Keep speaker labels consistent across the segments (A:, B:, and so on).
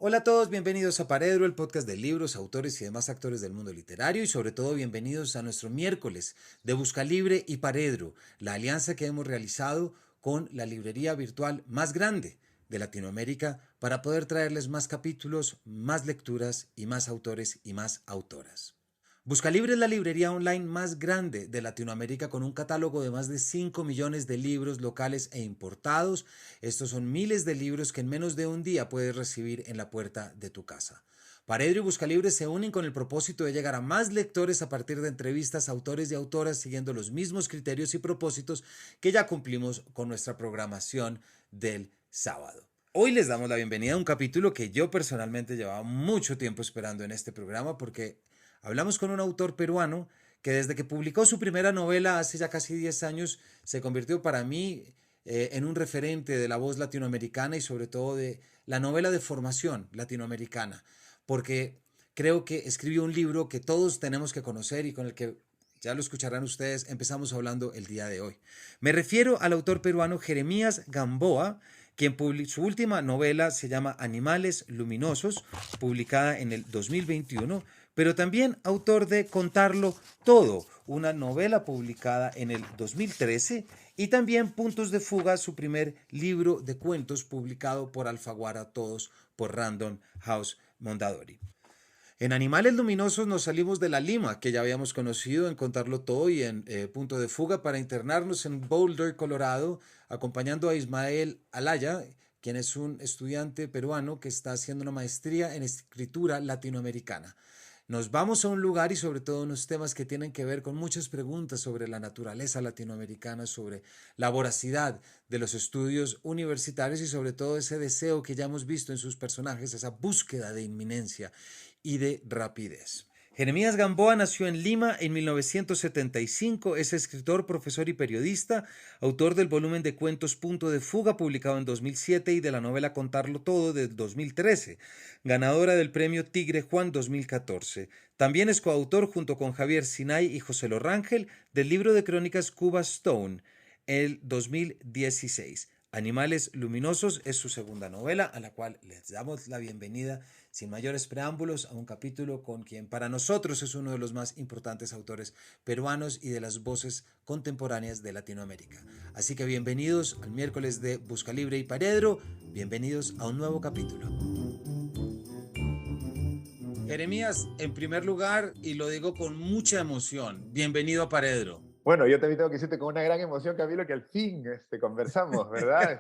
A: Hola a todos, bienvenidos a Paredro, el podcast de libros, autores y demás actores del mundo literario y sobre todo bienvenidos a nuestro miércoles de Busca Libre y Paredro, la alianza que hemos realizado con la librería virtual más grande de Latinoamérica para poder traerles más capítulos, más lecturas y más autores y más autoras. Buscalibre es la librería online más grande de Latinoamérica con un catálogo de más de 5 millones de libros locales e importados. Estos son miles de libros que en menos de un día puedes recibir en la puerta de tu casa. Paredro y Buscalibre se unen con el propósito de llegar a más lectores a partir de entrevistas a autores y autoras siguiendo los mismos criterios y propósitos que ya cumplimos con nuestra programación del sábado. Hoy les damos la bienvenida a un capítulo que yo personalmente llevaba mucho tiempo esperando en este programa porque hablamos con un autor peruano que desde que publicó su primera novela hace ya casi 10 años se convirtió para mí en un referente de la voz latinoamericana y sobre todo de la novela de formación latinoamericana, porque creo que escribió un libro que todos tenemos que conocer y con el que ya lo escucharán ustedes, empezamos hablando el día de hoy. Me refiero al autor peruano Jeremías Gamboa, quien su última novela se llama Animales Luminosos, publicada en el 2021, pero también autor de Contarlo Todo, una novela publicada en el 2013, y también Puntos de Fuga, su primer libro de cuentos publicado por Alfaguara Todos por Random House Mondadori. En Animales Luminosos nos salimos de la Lima, que ya habíamos conocido en Contarlo Todo y en Punto de Fuga, para internarnos en Boulder, Colorado, acompañando a Ismael Alaya, quien es un estudiante peruano que está haciendo una maestría en escritura latinoamericana. Nos vamos a un lugar y sobre todo unos temas que tienen que ver con muchas preguntas sobre la naturaleza latinoamericana, sobre la voracidad de los estudios universitarios y sobre todo ese deseo que ya hemos visto en sus personajes, esa búsqueda de inminencia y de rapidez. Jeremías Gamboa nació en Lima en 1975, es escritor, profesor y periodista, autor del volumen de cuentos Punto de Fuga, publicado en 2007, y de la novela Contarlo Todo, de 2013, ganadora del premio Tigre Juan 2014. También es coautor, junto con Javier Sinay y José Lorrángel, del libro de crónicas Cuba Stone, el 2016. Animales Luminosos es su segunda novela, a la cual les damos la bienvenida sin mayores preámbulos a un capítulo con quien para nosotros es uno de los más importantes autores peruanos y de las voces contemporáneas de Latinoamérica. Así que bienvenidos al miércoles de Busca Libre y Paredro, bienvenidos a un nuevo capítulo. Jeremías, en primer lugar, y lo digo con mucha emoción, bienvenido a Paredro.
B: Bueno, yo también tengo que decirte con una gran emoción, Camilo, que al fin conversamos, ¿verdad?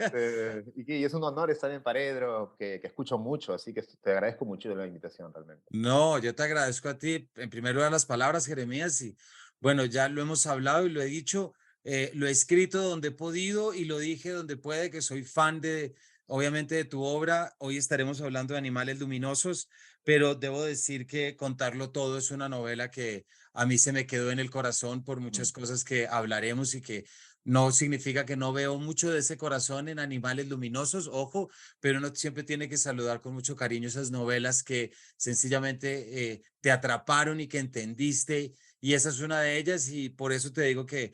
B: Y es un honor estar en Paredro, que escucho mucho, así que te agradezco mucho la invitación, realmente.
A: No, yo te agradezco a ti, en primer lugar, las palabras, Jeremías, y bueno, ya lo hemos hablado y lo he dicho, lo he escrito donde he podido y lo dije donde puede, que soy fan de, obviamente, de tu obra. Hoy estaremos hablando de Animales Luminosos, pero debo decir que Contarlo Todo es una novela que a mí se me quedó en el corazón por muchas
B: Mm.
A: cosas que hablaremos y que no significa que no veo mucho de ese corazón en Animales Luminosos, ojo, pero uno siempre tiene que saludar con mucho cariño esas novelas que sencillamente te atraparon y que entendiste, y esa es una de ellas, y por eso te digo que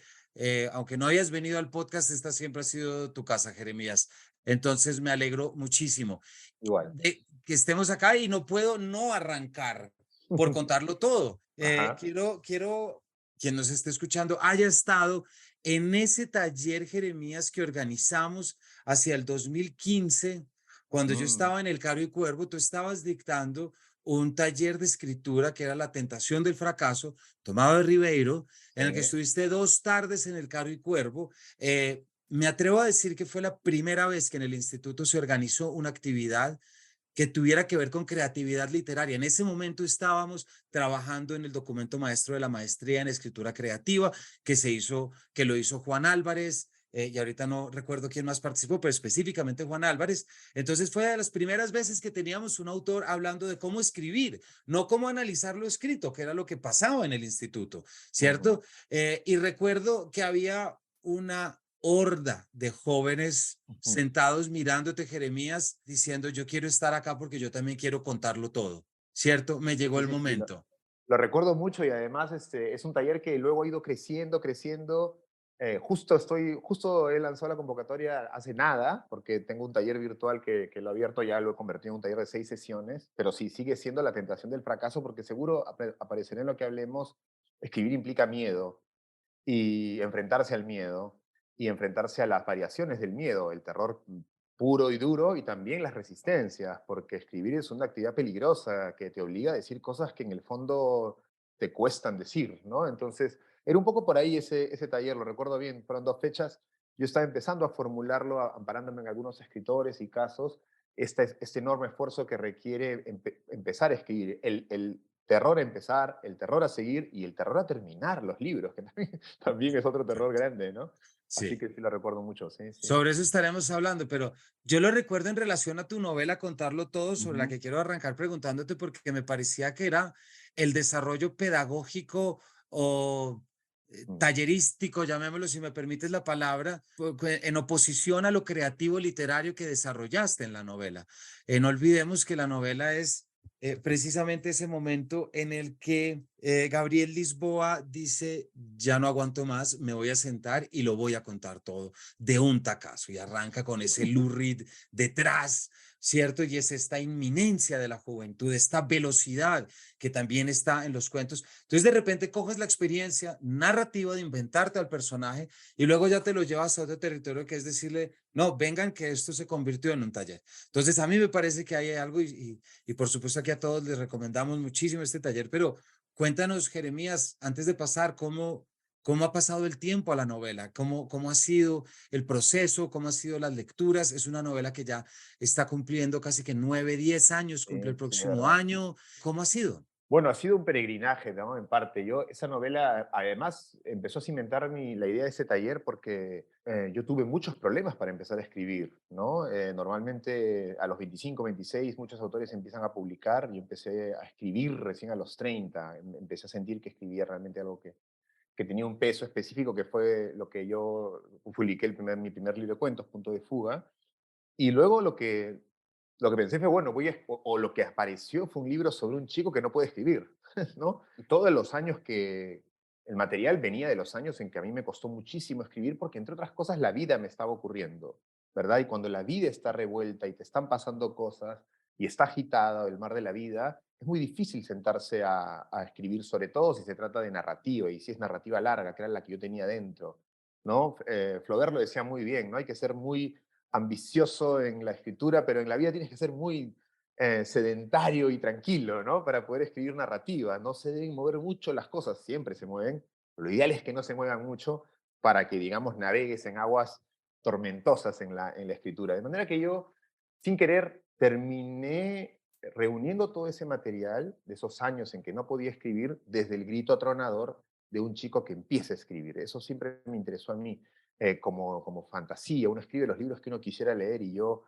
A: aunque no hayas venido al podcast, esta siempre ha sido tu casa, Jeremías. Entonces me alegro muchísimo
B: Igual.
A: de que estemos acá y no puedo no arrancar por contarlo todo.
B: Ajá.
A: Quiero, quien nos esté escuchando, haya estado en ese taller, Jeremías, que organizamos hacia el 2015, cuando yo
B: Mm,
A: estaba en el Caro y Cuervo. Tú estabas dictando un taller de escritura que era La Tentación del Fracaso, tomado de Ribeiro, en el que
B: sí.
A: estuviste 2 tardes en el Caro y Cuervo. Me atrevo a decir que fue la primera vez que en el instituto se organizó una actividad que tuviera que ver con creatividad literaria. En ese momento estábamos trabajando en el documento maestro de la maestría en escritura creativa que lo hizo Juan Álvarez, y ahorita no recuerdo quién más participó, pero específicamente Juan Álvarez. Entonces fue de las primeras veces que teníamos un autor hablando de cómo escribir, no cómo analizar lo escrito, que era lo que pasaba en el instituto,
B: Ujú.
A: ¿cierto? Y recuerdo que había una horda de jóvenes
B: Ujú.
A: sentados mirándote, Jeremías, diciendo, yo quiero estar acá porque yo también quiero contarlo todo, ¿cierto? Me llegó
B: Sí,
A: el
B: sí, sí.
A: momento.
B: Lo recuerdo mucho y además es un taller que luego ha ido creciendo, creciendo. Justo he lanzado la convocatoria hace nada, porque tengo un taller virtual que lo he abierto, ya lo he convertido en un taller de 6 sesiones, pero sí sigue siendo la tentación del fracaso, porque seguro aparecerá en lo que hablemos, escribir implica miedo, y enfrentarse al miedo, y enfrentarse a las variaciones del miedo, el terror puro y duro, y también las resistencias, porque escribir es una actividad peligrosa que te obliga a decir cosas que en el fondo te cuestan decir, ¿no? Entonces, era un poco por ahí ese taller, lo recuerdo bien, fueron 2 fechas, yo estaba empezando a formularlo, amparándome en algunos escritores y casos, este enorme esfuerzo que requiere empezar a escribir, el terror a empezar, el terror a seguir y el terror a terminar los libros, que también es otro terror
A: Exacto.
B: grande, ¿no? Así
A: Sí.
B: que sí lo recuerdo mucho, sí, sí.
A: Sobre eso estaremos hablando, pero yo lo recuerdo en relación a tu novela Contarlo Todo, sobre la
B: Ujú,
A: que quiero arrancar preguntándote porque me parecía que era el desarrollo pedagógico o
B: mm,
A: tallerístico, llamémoslo si me permites la palabra, en oposición a lo creativo literario que desarrollaste en la novela. No olvidemos que la novela es precisamente ese momento en el que Gabriel Lisboa dice, ya no aguanto más, me voy a sentar y lo voy a contar todo de un tacazo y arranca con ese Lou Reed detrás, ¿cierto? Y es esta inminencia de la juventud, esta velocidad que también está en los cuentos. Entonces de repente coges la experiencia narrativa de inventarte al personaje y luego ya te lo llevas a otro territorio que es decirle, no, vengan que esto se convirtió en un taller. Entonces a mí me parece que hay algo y por supuesto aquí a todos les recomendamos muchísimo este taller, pero cuéntanos, Jeremías, antes de pasar, ¿cómo ha pasado el tiempo a la novela? ¿Cómo ha sido el proceso? ¿Cómo han sido las lecturas? Es una novela que ya está cumpliendo casi que 9, 10 años, cumple el
B: sí, sí,
A: próximo
B: verdad.
A: año. ¿Cómo ha sido?
B: Bueno, ha sido un peregrinaje, ¿no? En parte. Esa novela, además, empezó a cimentar la idea de ese taller porque yo tuve muchos problemas para empezar a escribir, ¿no? Normalmente a los 25, 26, muchos autores empiezan a publicar. Yo empecé a escribir recién a los 30. Empecé a sentir que escribía realmente algo que tenía un peso específico, que fue lo que yo publiqué mi primer libro de cuentos, Punto de Fuga. Y luego lo que pensé fue, bueno, o lo que apareció fue un libro sobre un chico que no puede escribir, ¿no? Y todos los años el material venía de los años en que a mí me costó muchísimo escribir porque, entre otras cosas, la vida me estaba ocurriendo, ¿verdad? Y cuando la vida está revuelta y te están pasando cosas y está agitada el mar de la vida, es muy difícil sentarse a escribir, sobre todo si se trata de narrativa y si es narrativa larga, que era la que yo tenía dentro, ¿no? Flaubert lo decía muy bien, ¿no? Hay que ser muy ambicioso en la escritura, pero en la vida tienes que ser muy sedentario y tranquilo, ¿no? Para poder escribir narrativa. No se deben mover mucho las cosas, siempre se mueven. Lo ideal es que no se muevan mucho para que, digamos, navegues en aguas tormentosas en la escritura. De manera que yo, sin querer, terminé reuniendo todo ese material de esos años en que no podía escribir desde el grito atronador de un chico que empieza a escribir. Eso siempre me interesó a mí como fantasía. Uno escribe los libros que uno quisiera leer y yo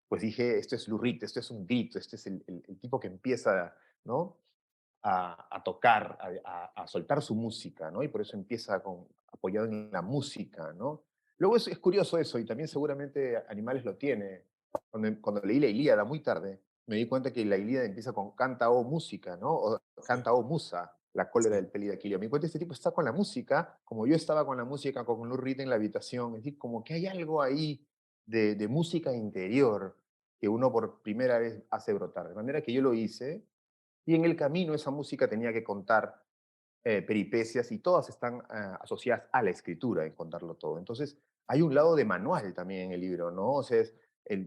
B: pues dije, esto es Lurrit, esto es un grito, este es el tipo que empieza, ¿no? A tocar, a soltar su música, ¿no? Y por eso empieza apoyado en la música, ¿no? Luego es curioso eso, y también seguramente Animales lo tiene. Cuando leí la Ilíada muy tarde, me di cuenta que la Ilíada empieza con canta o música, ¿no? O
A: Sí,
B: canta o musa, la cólera
A: sí.
B: del Pelida Aquilio. Me di cuenta que este tipo está con la música, como yo estaba con la música, con Lou Reed en la habitación. Es decir, como que hay algo ahí de música interior que uno por primera vez hace brotar. De manera que yo lo hice, y en el camino esa música tenía que contar peripecias y todas están asociadas a la escritura, en contarlo todo. Entonces, hay un lado de manual también en el libro, ¿no? O sea,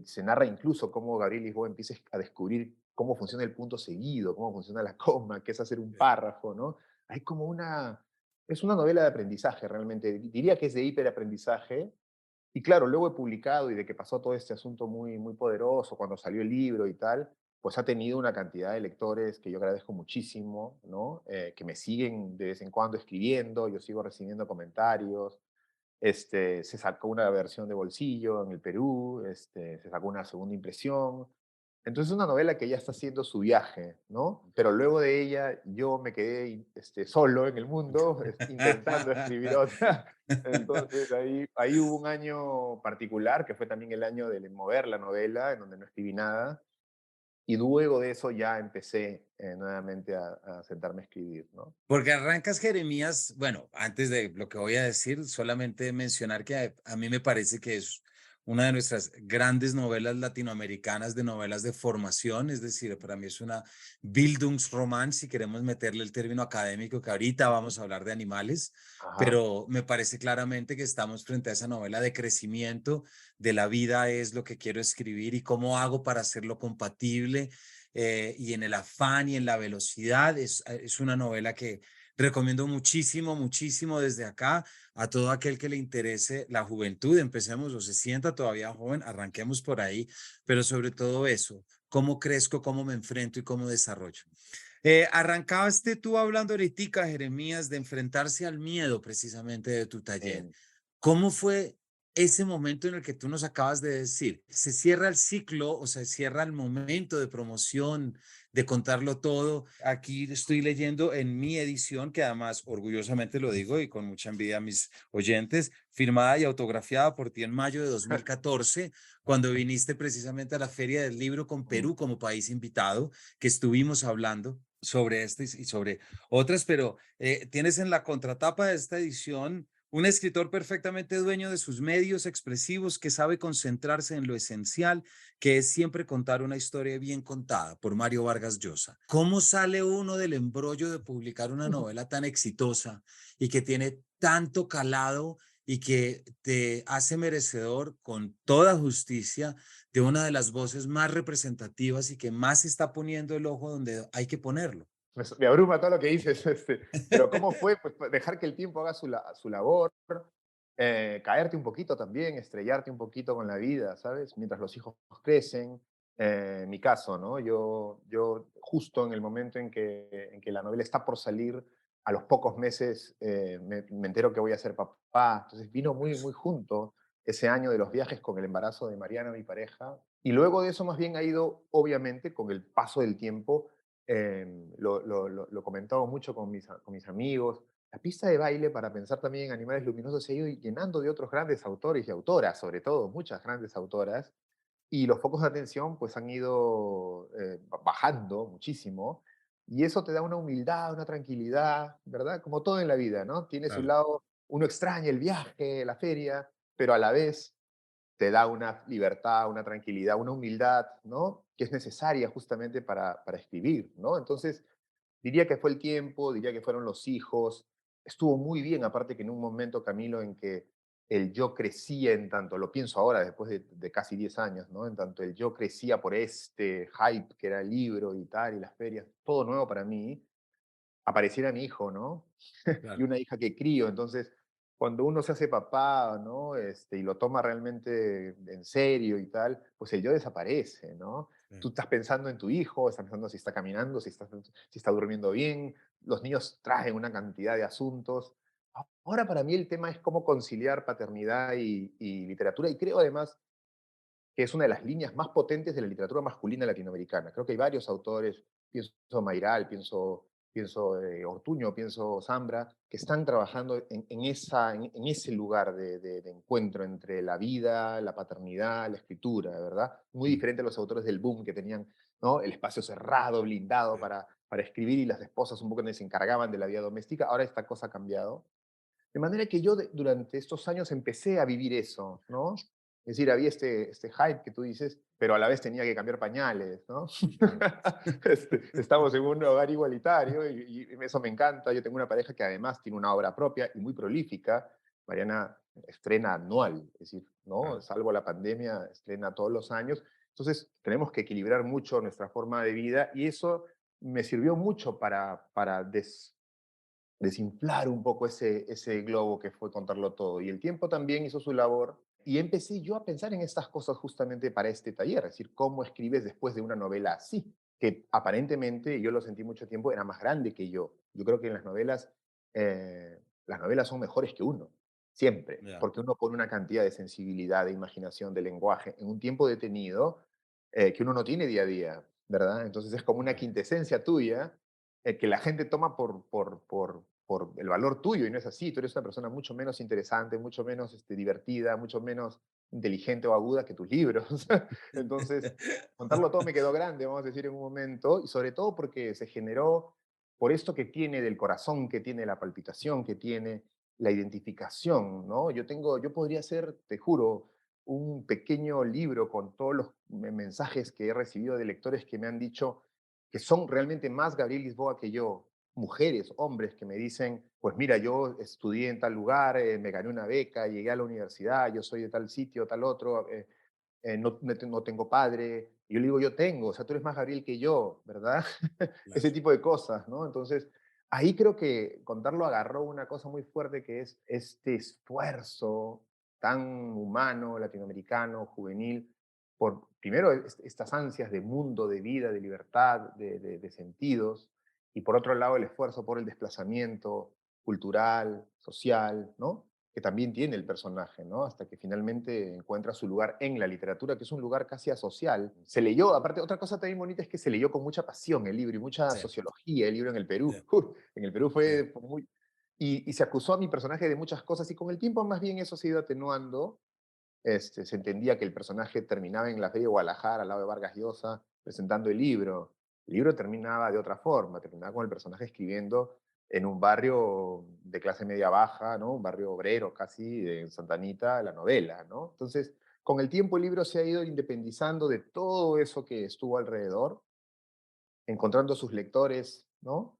B: se narra incluso cómo Gabriel Lisboa empieza a descubrir cómo funciona el punto seguido, cómo funciona la coma, qué es hacer un
A: Sí.
B: párrafo, ¿no? Hay como es una novela de aprendizaje realmente. Diría que es de hiperaprendizaje. Y claro, luego he publicado y de que pasó todo este asunto muy, muy poderoso cuando salió el libro y tal, pues ha tenido una cantidad de lectores que yo agradezco muchísimo, ¿no? Que me siguen de vez en cuando escribiendo, yo sigo recibiendo comentarios. Se sacó una versión de bolsillo en el Perú, se sacó una segunda impresión. Entonces es una novela que ya está haciendo su viaje, ¿no? Pero luego de ella yo me quedé solo en el mundo intentando escribir otra. Entonces ahí hubo un año particular, que fue también el año del mover la novela, en donde no escribí nada. Y luego de eso ya empecé nuevamente a sentarme a escribir, ¿no?
A: Porque arrancas Jeremías, bueno, antes de lo que voy a decir, solamente mencionar que a mí me parece que es una de nuestras grandes novelas latinoamericanas de novelas de formación, es decir, para mí es una Bildungsroman, si queremos meterle el término académico, que ahorita vamos a hablar de animales,
B: Ajá.
A: pero me parece claramente que estamos frente a esa novela de crecimiento, de la vida es lo que quiero escribir y cómo hago para hacerlo compatible y en el afán y en la velocidad. Es una novela que recomiendo muchísimo, muchísimo desde acá a todo aquel que le interese la juventud. Empecemos o se sienta todavía joven, arranquemos por ahí, pero sobre todo eso, cómo crezco, cómo me enfrento y cómo desarrollo. Arrancaste tú hablando ahorita, Jeremías, de enfrentarse al miedo precisamente de tu taller.
B: Eh,
A: ¿Cómo fue ese momento en el que tú nos acabas de decir? Se cierra el ciclo o se cierra el momento de promoción, de contarlo todo. Aquí estoy leyendo en mi edición, que además orgullosamente lo digo y con mucha envidia a mis oyentes, firmada y autografiada por ti en mayo de 2014, cuando viniste precisamente a la Feria del Libro con
B: mm.
A: Perú como país invitado, que estuvimos hablando sobre este y sobre otras, pero tienes en la contratapa de esta edición un escritor perfectamente dueño de sus medios expresivos que sabe concentrarse en lo esencial, que es siempre contar una historia bien contada, por Mario Vargas Llosa. ¿Cómo sale uno del embrollo de publicar una novela tan exitosa y que tiene tanto calado y que te hace merecedor con toda justicia de una de las voces más representativas y que más está poniendo el ojo donde hay que ponerlo?
B: Me abruma todo lo que dices, pero ¿cómo fue? Pues dejar que el tiempo haga su labor, caerte un poquito también, estrellarte un poquito con la vida, ¿sabes? Mientras los hijos crecen. En mi caso, ¿no? Yo justo en el momento en que la novela está por salir, a los pocos meses me entero que voy a ser papá. Entonces vino muy, muy junto ese año de los viajes con el embarazo de Mariana, mi pareja. Y luego de eso más bien ha ido, obviamente, con el paso del tiempo, lo comentaba mucho con mis amigos. La pista de baile, para pensar también en Animales Luminosos, se ha ido llenando de otros grandes autores y autoras, sobre todo, muchas grandes autoras, y los focos de atención pues han ido bajando muchísimo, y eso te da una humildad, una tranquilidad, ¿verdad? Como todo en la vida, ¿no? Tiene su
A: Claro.
B: lado, uno extraña el viaje, la feria, pero a la vez te da una libertad, una tranquilidad, una humildad, ¿no? Que es necesaria justamente para escribir, ¿no? Entonces, diría que fue el tiempo, diría que fueron los hijos. Estuvo muy bien, aparte que en un momento, Camilo, en que el yo crecía en tanto, lo pienso ahora, después de casi 10 años, ¿no? En tanto el yo crecía por este hype que era el libro y tal, y las ferias, todo nuevo para mí, apareciera mi hijo, ¿no? Y
A: Claro.
B: una hija que crío. Entonces, cuando uno se hace papá, ¿no? Y lo toma realmente en serio y tal, pues el yo desaparece, ¿no?
A: Sí.
B: Tú estás pensando en tu hijo, estás pensando si está caminando, si está durmiendo bien. Los niños traen una cantidad de asuntos. Ahora para mí el tema es cómo conciliar paternidad y literatura, y creo además que es una de las líneas más potentes de la literatura masculina latinoamericana. Creo que hay varios autores, pienso Mairal, pienso Ortuño, pienso Zambra, que están trabajando en ese lugar de encuentro entre la vida, la paternidad, la escritura, ¿verdad? Muy
A: Mm,
B: diferente a los autores del boom que tenían, ¿no? El espacio cerrado, blindado
A: sí.
B: para escribir, y las esposas un poco se encargaban de la vida doméstica. Ahora esta cosa ha cambiado. De manera que yo durante estos años empecé a vivir eso, ¿no? Es decir, había este hype que tú dices, pero a la vez tenía que cambiar pañales, ¿no?
A: Claro.
B: Estamos en un hogar igualitario, y eso me encanta. Yo tengo una pareja que además tiene una obra propia y muy prolífica. Mariana estrena anual, es decir, ¿no?
A: Claro.
B: Salvo la pandemia, estrena todos los años. Entonces, tenemos que equilibrar mucho nuestra forma de vida, y eso me sirvió mucho para desinflar un poco ese globo que fue contarlo todo. Y el tiempo también hizo su labor. Y empecé yo a pensar en estas cosas justamente para este taller, es decir, cómo escribes después de una novela así, que aparentemente, yo lo sentí mucho tiempo, era más grande que yo. Yo creo que en las novelas son mejores que uno, siempre,
A: Ya.
B: porque uno pone una cantidad de sensibilidad, de imaginación, de lenguaje, en un tiempo detenido que uno no tiene día a día, ¿verdad? Entonces es como una
A: Claro.
B: quintesencia tuya que la gente toma por el valor tuyo, y no es así. Tú eres una persona mucho menos interesante, mucho menos divertida, mucho menos inteligente o aguda que tus libros. Entonces, contarlo todo me quedó grande, vamos a decir, en un momento, y sobre todo porque se generó por esto que tiene del corazón, que tiene la palpitación, que tiene la identificación, ¿no? Yo podría hacer, te juro, un pequeño libro con todos los mensajes que he recibido de lectores que me han dicho que son realmente más Gabriel Lisboa que yo, mujeres, hombres que me dicen, pues mira, yo estudié en tal lugar, me gané una beca, llegué a la universidad, yo soy de tal sitio, tal otro, no tengo padre. Y yo le digo, yo tengo, o sea, tú eres más Gabriel que yo, ¿verdad? Ese
A: Claro.
B: tipo de cosas, ¿no? Entonces, ahí creo que contarlo agarró una cosa muy fuerte que es este esfuerzo tan humano, latinoamericano, juvenil, por primero estas ansias de mundo, de vida, de libertad, de sentidos, y por otro lado el esfuerzo por el desplazamiento cultural, social, ¿no? Que también tiene el personaje, ¿no? Hasta que finalmente encuentra su lugar en la literatura, que es un lugar casi asocial. Se leyó, aparte, otra cosa también bonita es que se leyó con mucha pasión el libro y mucha
A: Sí,
B: sociología el libro en el Perú.
A: sí,
B: En el Perú
A: sí.
B: fue muy... Y se acusó a mi personaje de muchas cosas y con el tiempo más bien eso se ha ido atenuando. Se entendía que el personaje terminaba en la feria de Guadalajara, al lado de Vargas Llosa, presentando el libro. El libro terminaba de otra forma, terminaba con el personaje escribiendo en un barrio de clase media baja, ¿no? Un barrio obrero casi, en Santa Anita, la novela, ¿no? Entonces, con el tiempo el libro se ha ido independizando de todo eso que estuvo alrededor, encontrando sus lectores, ¿no?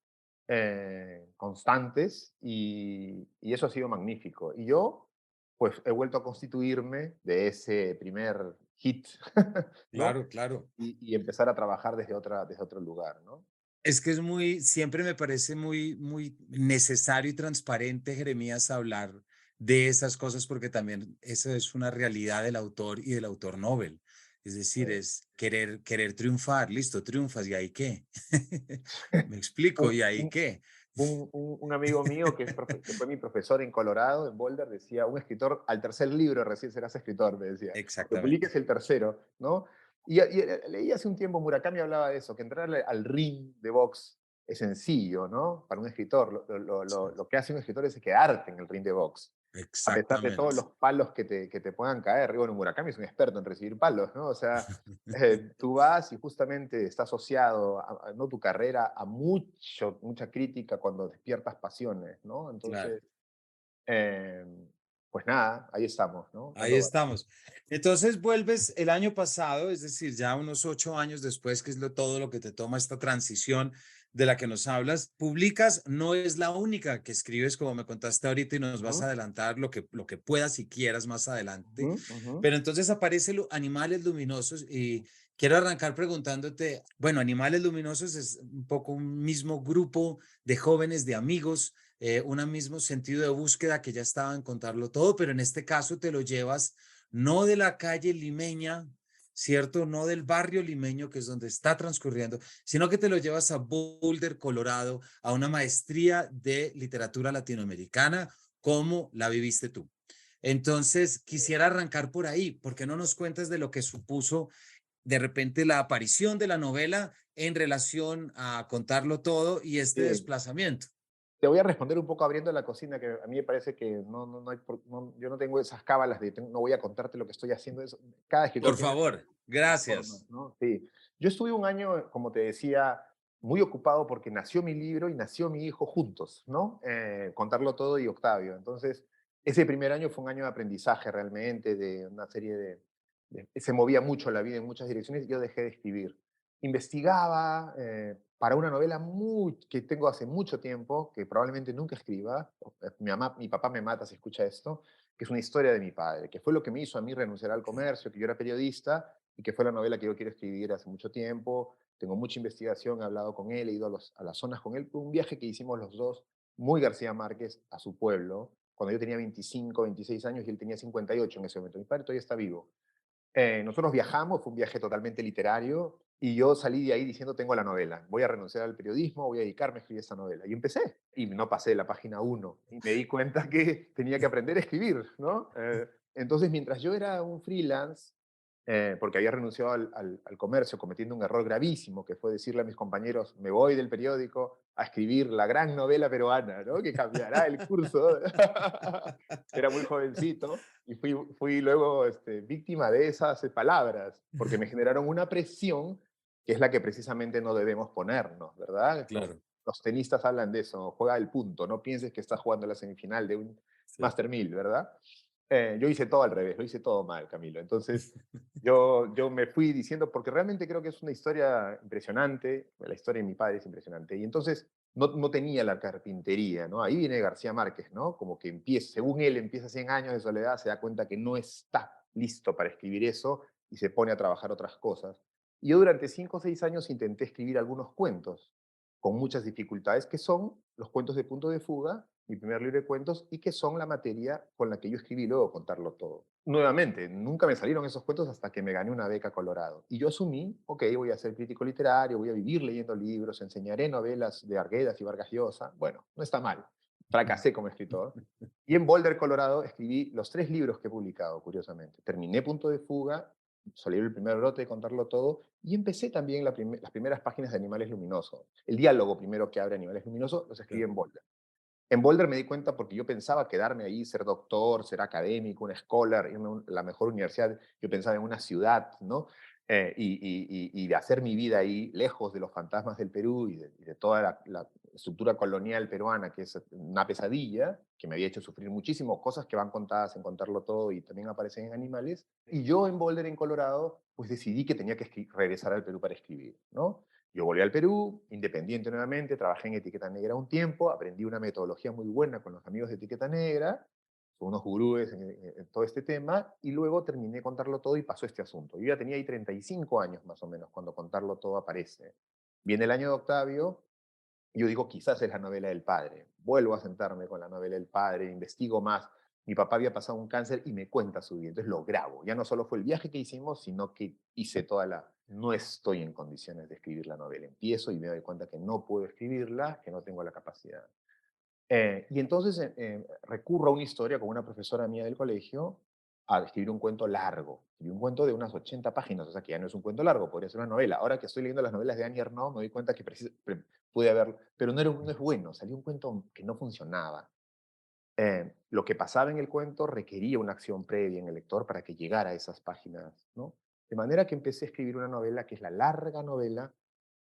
B: Constantes, y eso ha sido magnífico. Y yo, pues, he vuelto a constituirme de ese primer hit, ¿no?
A: Claro, claro.
B: Y empezar a trabajar desde otro lugar, ¿no?
A: Es que es muy, siempre me parece muy, muy necesario y transparente, Jeremías, hablar de esas cosas porque también eso es una realidad del autor y del autor Nobel. Es decir,
B: Eh,
A: es querer triunfar, listo, triunfas, ¿y ahí qué? Me explico,
B: un,
A: ¿y ahí
B: un-
A: qué?
B: un amigo mío que fue mi profesor en Colorado, en Boulder, decía, un escritor al tercer libro recién serás escritor, me decía, cuando
A: Exactamente.
B: publiques el tercero, ¿no? Leí hace un tiempo, Murakami hablaba de eso, que entrar al ring de box es sencillo, ¿no? Para un escritor,
A: Sí,
B: lo que hace un escritor es quedarte en el ring de box, a pesar de todos
A: exactamente.
B: los palos que te puedan caer. Y bueno, Murakami es un experto en recibir palos, ¿no? O sea, tú vas y justamente está asociado, ¿no? Tu carrera a mucha crítica cuando despiertas pasiones, ¿no?
A: Claro.
B: Entonces, eh, pues nada, ahí estamos, ¿no?
A: Ahí
B: Dando
A: estamos. Entonces vuelves el año pasado, es decir, ya unos 8 años después, que es todo lo que te toma esta transición de la que nos hablas, publicas, no es la única que escribes, como me contaste ahorita, y nos vas a
B: ujú,
A: adelantar lo que puedas y quieras más adelante.
B: ujú, ujú.
A: Pero entonces aparece Animales Luminosos y quiero arrancar preguntándote, bueno, Animales Luminosos es un poco un mismo grupo de jóvenes, de amigos, un mismo sentido de búsqueda que ya estaba en contarlo todo, pero en este caso te lo llevas no de la calle limeña, ¿cierto? No del barrio limeño, que es donde está transcurriendo, sino que te lo llevas a Boulder, Colorado, a una maestría de literatura latinoamericana. ¿Cómo la viviste tú? Entonces, quisiera arrancar por ahí. ¿Por qué no nos cuentas de lo que supuso de repente la aparición de la novela en relación a contarlo todo y este
B: Sí.
A: desplazamiento?
B: Te voy a responder un poco abriendo la cocina, que a mí me parece que no hay yo no tengo esas cábalas de no voy a contarte lo que estoy haciendo. Cada escritor
A: Por
B: tiene
A: favor,
B: sus formas,
A: gracias.
B: ¿no? Sí. Yo estuve un año, como te decía, muy ocupado porque nació mi libro y nació mi hijo juntos, ¿no? Contarlo todo y Octavio. Entonces, ese primer año fue un año de aprendizaje realmente, de una serie se movía mucho la vida en muchas direcciones y yo dejé de escribir. Investigaba para una novela que tengo hace mucho tiempo, que probablemente nunca escriba. Mi papá me mata si escucha esto, que es una historia de mi padre, que fue lo que me hizo a mí renunciar al
A: Ok.
B: comercio, que yo era periodista y que fue la novela que yo quiero escribir hace mucho tiempo. Tengo mucha investigación, he hablado con él, he ido a las zonas con él. Fue un viaje que hicimos los dos, muy García Márquez, a su pueblo, cuando yo tenía 25, 26 años y él tenía 58 en ese momento. Mi padre todavía está vivo. Nosotros viajamos, fue un viaje totalmente literario, y yo salí de ahí diciendo, tengo la novela, voy a renunciar al periodismo, voy a dedicarme a escribir esta novela. Y empecé, y no pasé de la página uno y me di cuenta que tenía que aprender a escribir, ¿no? Entonces, mientras yo era un freelance, porque había renunciado al comercio cometiendo un error gravísimo, que fue decirle a mis compañeros, me voy del periódico a escribir la gran novela peruana, ¿no? Que cambiará el curso. Era muy jovencito y fui luego víctima de esas palabras, porque me generaron una presión que es la que precisamente no debemos ponernos, ¿verdad?
A: Claro,
B: Los tenistas hablan de eso, juega el punto, no pienses que estás jugando la semifinal de un
A: sí.
B: Master 1000, ¿verdad? Yo hice todo al revés, lo hice todo mal, Camilo. Entonces, yo me fui diciendo, porque realmente creo que es una historia impresionante, la historia de mi padre es impresionante, y entonces no tenía la carpintería, ¿no? Ahí viene García Márquez, ¿no? Como que empieza, según él, empieza 100 años de soledad, se da cuenta que no está listo para escribir eso y se pone a trabajar otras cosas. Y yo durante 5 o 6 años intenté escribir algunos cuentos con muchas dificultades, que son los cuentos de Punto de Fuga, mi primer libro de cuentos, y que son la materia con la que yo escribí luego Contarlo Todo. Nuevamente, nunca me salieron esos cuentos hasta que me gané una beca Colorado. Y yo asumí, ok, voy a ser crítico literario, voy a vivir leyendo libros, enseñaré novelas de Arguedas y Vargas Llosa. Bueno, no está mal. Fracasé como escritor. Y en Boulder, Colorado, escribí los 3 libros que he publicado, curiosamente. Terminé Punto de Fuga, salió el primer brote de Contarlo Todo, y empecé también las primeras páginas de Animales Luminosos. El diálogo primero que abre Animales Luminosos los escribí
A: Claro.
B: en Boulder. En Boulder me di cuenta porque yo pensaba quedarme ahí, ser doctor, ser académico, un scholar, irme a la mejor universidad. Yo pensaba en una ciudad, ¿no? Y de hacer mi vida ahí, lejos de los fantasmas del Perú y de toda la estructura colonial peruana, que es una pesadilla, que me había hecho sufrir muchísimo, cosas que van contadas en Contarlo Todo y también aparecen en Animales. Y yo en Boulder, en Colorado, pues decidí que tenía que regresar al Perú para escribir, ¿no? Yo volví al Perú, independiente nuevamente, trabajé en Etiqueta Negra un tiempo, aprendí una metodología muy buena con los amigos de Etiqueta Negra, son unos gurúes en todo este tema, y luego terminé de Contarlo Todo y pasó este asunto. Yo ya tenía ahí 35 años más o menos cuando Contarlo Todo aparece. Viene el año de Octavio, y yo digo, quizás es la novela del padre. Vuelvo a sentarme con la novela del padre, investigo más. Mi papá había pasado un cáncer y me cuenta su vida, entonces lo grabo. Ya no solo fue el viaje que hicimos, sino que hice toda la... No estoy en condiciones de escribir la novela. Empiezo y me doy cuenta que no puedo escribirla, que no tengo la capacidad. Y entonces recurro a una historia con una profesora mía del colegio a escribir un cuento largo. Escribí un cuento de unas 80 páginas, o sea que ya no es un cuento largo, podría ser una novela. Ahora que estoy leyendo las novelas de Annie Ernaux, me doy cuenta que pude haber, pero no es bueno, salió un cuento que no funcionaba. Lo que pasaba en el cuento requería una acción previa en el lector para que llegara a esas páginas, ¿no? De manera que empecé a escribir una novela que es la larga novela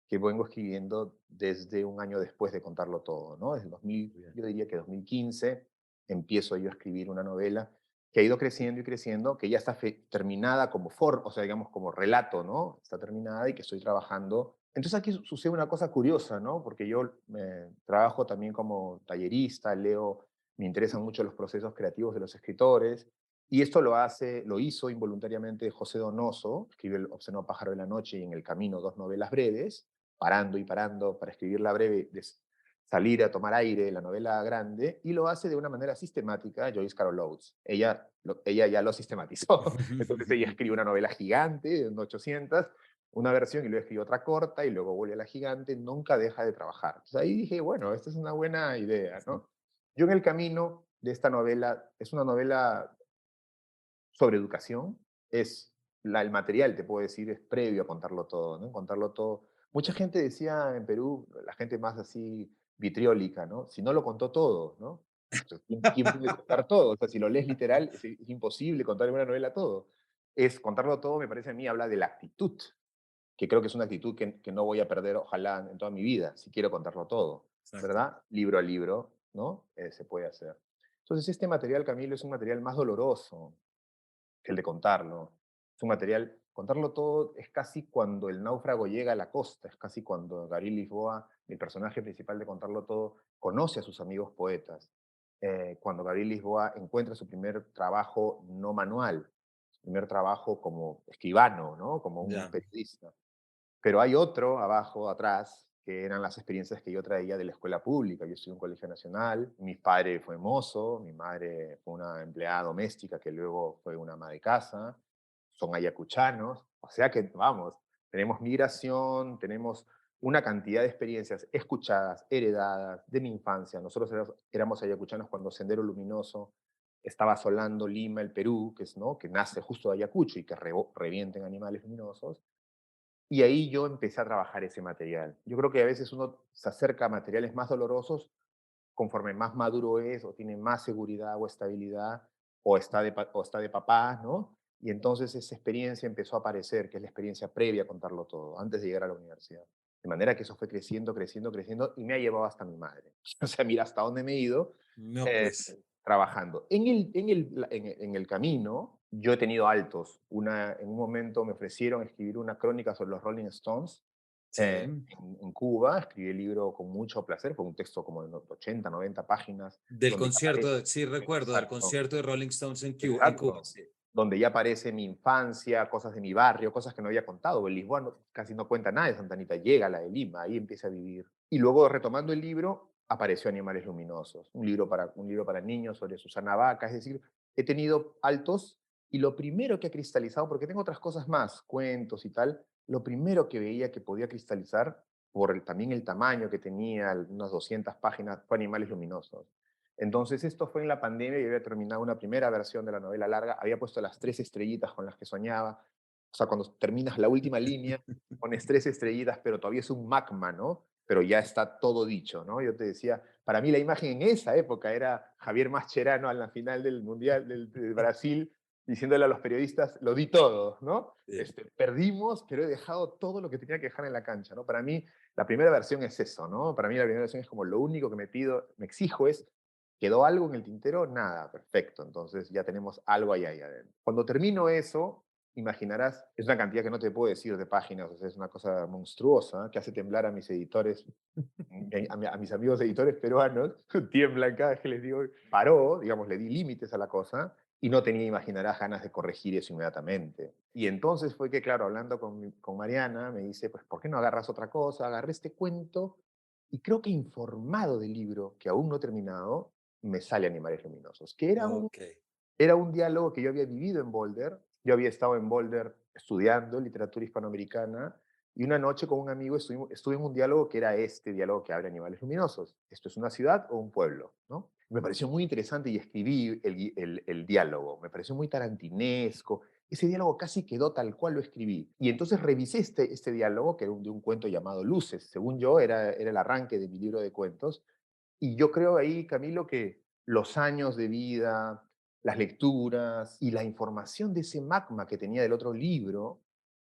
B: que vengo escribiendo desde un año después de Contarlo Todo, ¿no? Desde 2000,
A: Muy bien.
B: yo diría que 2015 empiezo yo a escribir una novela que ha ido creciendo y creciendo, que ya está terminada como o sea, digamos como relato, ¿no? Está terminada y que estoy trabajando. Entonces aquí sucede una cosa curiosa, ¿no? Porque yo trabajo también como tallerista, leo, me interesan mucho los procesos creativos de los escritores, y esto lo hizo involuntariamente José Donoso, escribe El obsceno pájaro de la noche y En el camino, 2 novelas breves, parando y parando para escribir la breve, salir a tomar aire, la novela grande, y lo hace de una manera sistemática Joyce Carol Oates. Ella ya lo sistematizó. Entonces ella escribe una novela gigante, de 800, una versión, y luego escribe otra corta, y luego vuelve a la gigante, nunca deja de trabajar. Entonces ahí dije, bueno, esta es una buena idea,
A: Sí.
B: ¿no? Yo en el camino de esta novela, es una novela sobre educación, el material, te puedo decir, es previo a Contarlo Todo, ¿no? Contarlo Todo. Mucha
A: Claro.
B: gente decía en Perú, la gente más así vitriólica, ¿no? Si no lo contó todo, ¿no? Entonces, ¿quién puede contar todo? O sea, si lo lees literal, es imposible contar en una novela todo. Contarlo todo, me parece a mí, habla de la actitud, que creo que es una actitud que no voy a perder, ojalá, en toda mi vida, si quiero contarlo todo,
A: Exacto.
B: ¿verdad? Libro a libro, ¿no? Se puede hacer. Entonces, este material, Camilo, es un material más doloroso, que el de contarlo. Es un material, contarlo todo es casi cuando el náufrago llega a la costa, es casi cuando Gabriel Lisboa, el personaje principal de Contarlo Todo, conoce a sus amigos poetas. Cuando Gabriel Lisboa encuentra su primer trabajo no manual, su primer trabajo como escribano, ¿no? Como un
A: Ya.
B: periodista. Pero hay otro abajo, atrás, que eran las experiencias que yo traía de la escuela pública. Yo estudié en un colegio nacional, mi padre fue mozo, mi madre fue una empleada doméstica que luego fue una ama de casa, son ayacuchanos, o sea que, vamos, tenemos migración, tenemos una cantidad de experiencias escuchadas, heredadas de mi infancia. Nosotros éramos ayacuchanos cuando Sendero Luminoso estaba asolando Lima, el Perú, que, es, ¿no? que nace justo de Ayacucho y que revienten animales luminosos. Y ahí yo empecé a trabajar ese material. Yo creo que a veces uno se acerca a materiales más dolorosos conforme más maduro es o tiene más seguridad o estabilidad o está de papá, ¿no? Y entonces esa experiencia empezó a aparecer, que es la experiencia previa a contarlo todo, antes de llegar a la universidad. De manera que eso fue creciendo, creciendo, creciendo y me ha llevado hasta mi madre. O sea, mira hasta dónde me he ido
A: No,
B: eh,
A: pues,
B: trabajando. En el camino yo he tenido altos. En un momento me ofrecieron escribir una crónica sobre los Rolling Stones
A: sí.
B: en Cuba. Escribí el libro con mucho placer, fue un texto como de 80, 90 páginas,
A: Del
B: donde ya aparece,
A: concierto, sí recuerdo, del
B: exacto,
A: concierto de Rolling Stones en Cuba,
B: exacto,
A: sí.
B: donde ya aparece mi infancia, cosas de mi barrio, cosas que no había contado. En Lisboa casi no cuenta nada de Santa Anita, llega a la de Lima, ahí empieza a vivir. Y luego, retomando el libro, apareció Animales Luminosos, un libro para niños sobre Susana Vaca. Es decir, he tenido altos y lo primero que ha cristalizado, porque tengo otras cosas más, cuentos y tal, lo primero que veía que podía cristalizar, también el tamaño que tenía, unas 200 páginas, fue Animales Luminosos. Entonces, esto fue en la pandemia. Yo había terminado una primera versión de la novela larga, había puesto las 3 estrellitas con las que soñaba. O sea, cuando terminas la última línea, pones 3 estrellitas, pero todavía es un magma, ¿no? Pero ya está todo dicho, ¿no? Yo te decía, para mí la imagen en esa época era Javier Mascherano a la final del Mundial del Brasil, diciéndole a los periodistas, lo di todo, ¿no?
A: Sí.
B: Perdimos, pero he dejado todo lo que tenía que dejar en la cancha, ¿no? Para mí, la primera versión es eso, ¿no? Para mí la primera versión es como lo único que me pido, me exijo es ¿quedó algo en el tintero? Nada, perfecto. Entonces ya tenemos algo ahí adentro. Cuando termino eso, imaginarás, es una cantidad que no te puedo decir de páginas, o sea, es una cosa monstruosa que hace temblar a mis editores, a mis amigos editores peruanos, tiemblan cada vez que les digo, paró, digamos, le di límites a la cosa y no tenía, imaginarás, ganas de corregir eso inmediatamente. Y entonces fue que, claro, hablando con Mariana, me dice, pues, ¿por qué no agarras otra cosa? Agarré este cuento y creo que informado del libro, que aún no he terminado, me sale Animales Luminosos, que
A: Ok.
B: era un diálogo que yo había vivido en Boulder. Yo había estado en Boulder estudiando literatura hispanoamericana y una noche con un amigo estuve en un diálogo que era este diálogo que abre Animales Luminosos. ¿Esto es una ciudad o un pueblo? ¿No? Me pareció muy interesante y escribí el diálogo. Me pareció muy tarantinesco. Ese diálogo casi quedó tal cual lo escribí. Y entonces revisé este diálogo, que era de un cuento llamado Luces. Según yo, era el arranque de mi libro de cuentos. Y yo creo ahí, Camilo, que los años de vida, las lecturas y la información de ese magma que tenía del otro libro,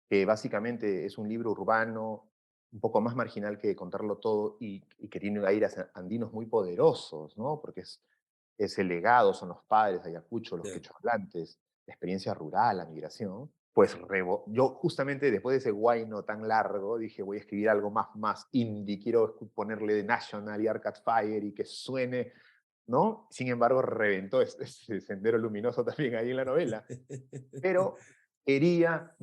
B: que básicamente es un libro urbano, un poco más marginal que Contarlo Todo y que tiene aires andinos muy poderosos, ¿no? Porque es el legado, son los padres de Ayacucho, los
A: Sí.
B: quechohablantes, la experiencia rural, la migración. Pues yo justamente después de ese guayno tan largo dije voy a escribir algo más indie, quiero ponerle de National y Arcade Fire y que suene, ¿no? Sin embargo, reventó ese sendero luminoso también ahí en la novela, pero quería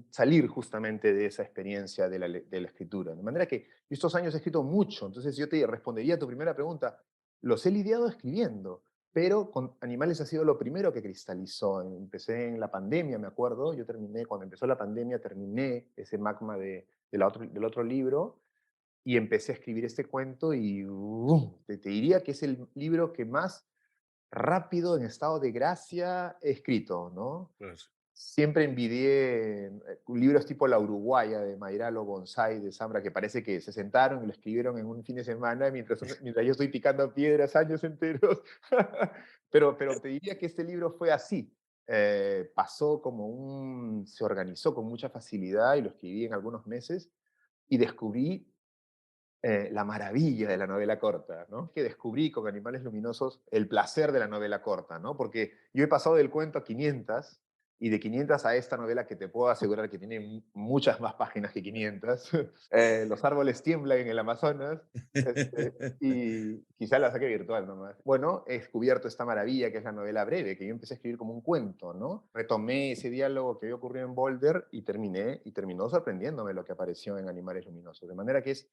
B: salir justamente de esa experiencia de la escritura. De manera que yo estos años he escrito mucho, entonces yo te respondería a tu primera pregunta, los he lidiado escribiendo, pero con animales ha sido lo primero que cristalizó. Empecé en la pandemia, me acuerdo, cuando empezó la pandemia, terminé ese magma del otro libro y empecé a escribir este cuento y te diría que es el libro que más rápido, en estado de gracia, he escrito, ¿no?
A: Pues,
B: Siempre envidié libros tipo La Uruguaya de Mayralo Bonsai de Zambra, que parece que se sentaron y lo escribieron en un fin de semana mientras yo estoy picando piedras años enteros. pero te diría que este libro fue así. Se organizó con mucha facilidad y lo escribí en algunos meses y descubrí la maravilla de la novela corta, ¿no? Que descubrí con Animales Luminosos el placer de la novela corta, ¿no? Porque yo he pasado del cuento a 500 y de 500 a esta novela que te puedo asegurar que tiene muchas más páginas que 500. Los árboles tiemblan en el Amazonas y quizá la saque virtual nomás. Bueno, he descubierto esta maravilla que es la novela breve, que yo empecé a escribir como un cuento, ¿no? Retomé ese diálogo que había ocurrido en Boulder y terminó sorprendiéndome lo que apareció en Animales Luminosos. De manera que es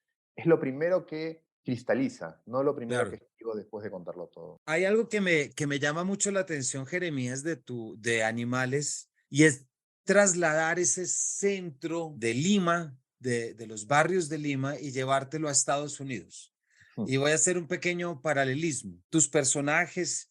B: lo primero que cristaliza, no lo primero que
A: claro.
B: escribo después de contarlo todo.
A: Hay algo que me llama mucho la atención, Jeremías, de animales, y es trasladar ese centro de Lima, de los barrios de Lima, y llevártelo a Estados Unidos. Y voy a hacer un pequeño paralelismo. Tus personajes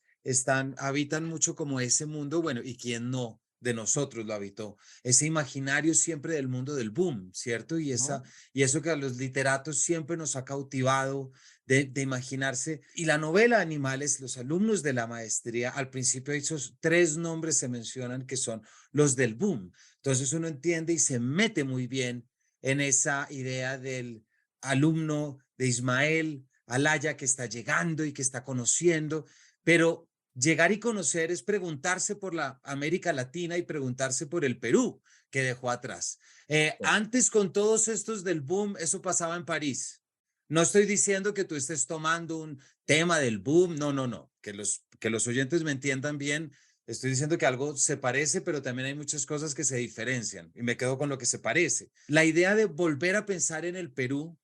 A: habitan mucho como ese mundo, bueno, y quién no de nosotros lo habitó, ese imaginario siempre del mundo del boom, ¿cierto?
B: Ujú,
A: Y eso que a los literatos siempre nos ha cautivado de imaginarse. Y la novela Animales, los alumnos de la maestría, al principio esos tres nombres se mencionan que son los del boom. Entonces uno entiende y se mete muy bien en esa idea del alumno de Ismael Alaya que está llegando y que está conociendo, pero llegar y conocer es preguntarse por la América Latina y preguntarse por el Perú que dejó atrás.
B: sí.
A: Antes con todos estos del boom, eso pasaba en París. No estoy diciendo que tú estés tomando un tema del boom, no, no, no, que los oyentes me entiendan bien. Estoy diciendo que algo se parece, pero también hay muchas cosas que se diferencian y me quedo con lo que se parece. La idea de volver a pensar en el Perú,